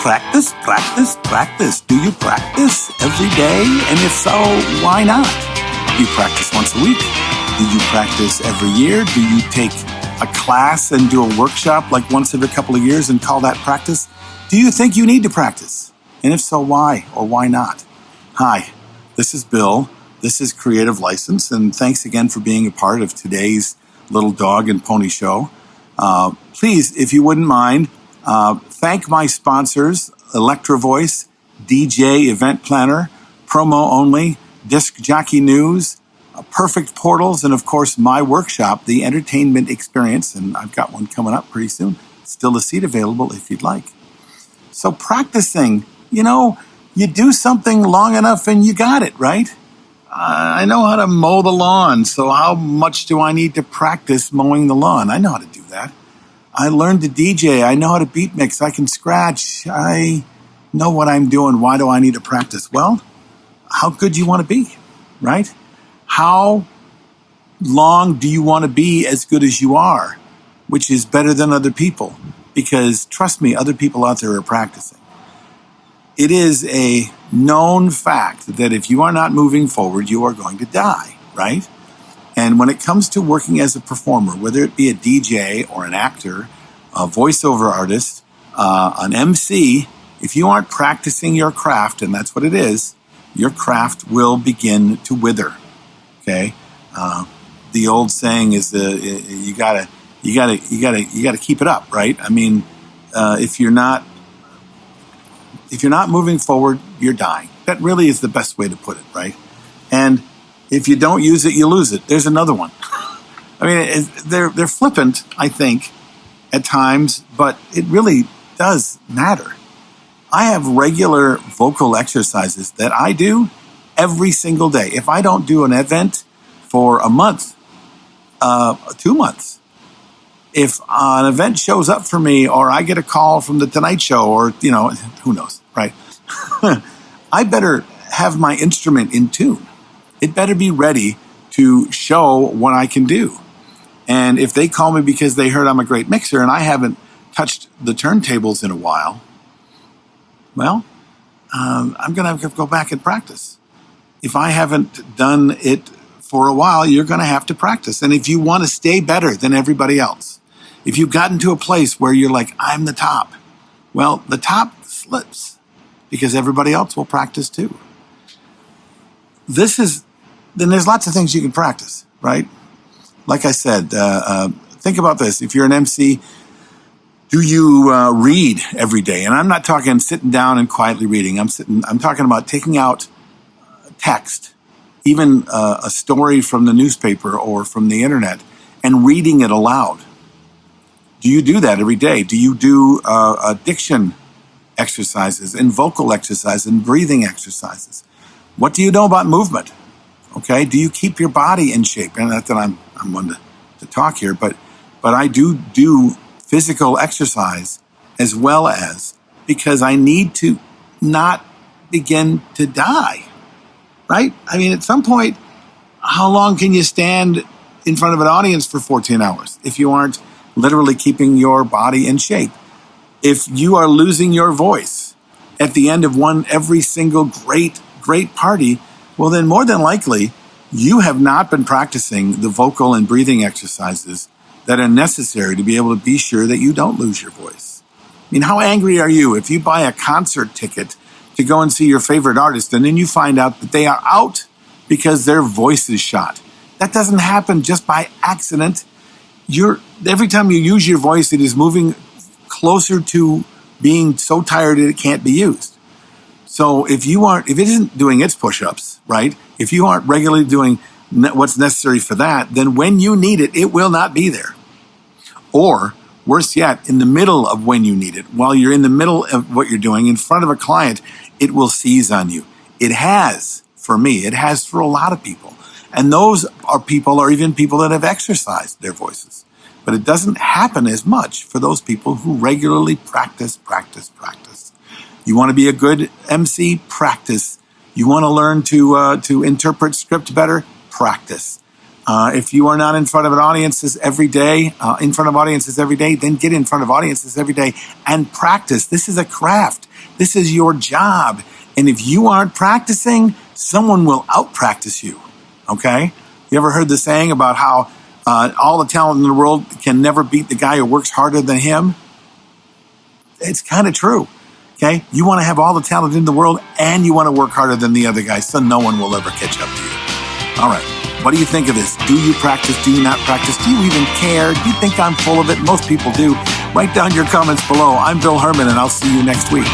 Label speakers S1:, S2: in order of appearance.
S1: Practice, practice, practice. Do you practice every day? And if so, why not? Do you practice once a week? Do you practice every year? Do you take a class and do a workshop like once every couple of years and call that practice? Do you think you need to practice? And if so, why or why not? Hi, this is Bill. This is Creative License, and thanks again for being a part of today's Little Dog and Pony Show. Please, if you wouldn't mind, thank my sponsors, Electro Voice, DJ Event Planner, Promo Only, Disc Jockey News, Perfect Portals, and of course my workshop, The Entertainment Experience, and I've got one coming up pretty soon. Still a seat available if you'd like. So practicing, you do something long enough and you got it, right? I know how to mow the lawn, so how much do I need to practice mowing the lawn? I know how to do that. I learned to DJ. I know how to beat mix. I can scratch. I know what I'm doing. Why do I need to practice? Well, how good do you want to be, right? How long do you want to be as good as you are, which is better than other people? Because trust me, other people out there are practicing. It is a known fact that if you are not moving forward, you are going to die, right? And when it comes to working as a performer, whether it be a DJ or an actor, a voiceover artist, an MC, if you aren't practicing your craft, and that's what it is, your craft will begin to wither. Okay, the old saying is you gotta keep it up, right? I mean, if you're not moving forward, you're dying. That really is the best way to put it, right? And if you don't use it, you lose it. There's another one. I mean, they're flippant, I think, at times, but it really does matter. I have regular vocal exercises that I do every single day. If I don't do an event for a month, 2 months, if an event shows up for me or I get a call from the Tonight Show or, who knows, right? I better have my instrument in tune. It better be ready to show what I can do. And if they call me because they heard I'm a great mixer and I haven't touched the turntables in a while, well, I'm going to go back and practice. If I haven't done it for a while, you're going to have to practice. And if you want to stay better than everybody else, if you've gotten to a place where you're like, I'm the top, well, the top slips because everybody else will practice too. Then there's lots of things you can practice, right? Like I said, think about this. If you're an MC, do you read every day? And I'm not talking sitting down and quietly reading. I'm talking about taking out text, even a story from the newspaper or from the internet, and reading it aloud. Do you do that every day? Do you do diction exercises and vocal exercises and breathing exercises? What do you know about movement? Okay, do you keep your body in shape? And not that I'm one to talk here, but I do physical exercise as well as because I need to not begin to die, right? I mean, at some point, how long can you stand in front of an audience for 14 hours if you aren't literally keeping your body in shape? If you are losing your voice at the end of every single great party, well, then more than likely, you have not been practicing the vocal and breathing exercises that are necessary to be able to be sure that you don't lose your voice. I mean, how angry are you if you buy a concert ticket to go and see your favorite artist and then you find out that they are out because their voice is shot? That doesn't happen just by accident. Every time you use your voice, it is moving closer to being so tired that it can't be used. So if it isn't doing its push-ups, right? If you aren't regularly doing what's necessary for that, then when you need it, it will not be there. Or worse yet, in the middle of when you need it, while you're in the middle of what you're doing in front of a client, it will seize on you. It has for me. It has for a lot of people. And those are even people that have exercised their voices. But it doesn't happen as much for those people who regularly practice. You want to be a good MC? Practice. You want to learn to interpret script better? Practice. If you are not in front of audiences every day, then get in front of audiences every day and practice. This is a craft. This is your job. And if you aren't practicing, someone will out-practice you. Okay? You ever heard the saying about how all the talent in the world can never beat the guy who works harder than him? It's kind of true. Okay? You want to have all the talent in the world and you want to work harder than the other guy, so no one will ever catch up to you. All right. What do you think of this? Do you practice? Do you not practice? Do you even care? Do you think I'm full of it? Most people do. Write down your comments below. I'm Bill Hermann, and I'll see you next week.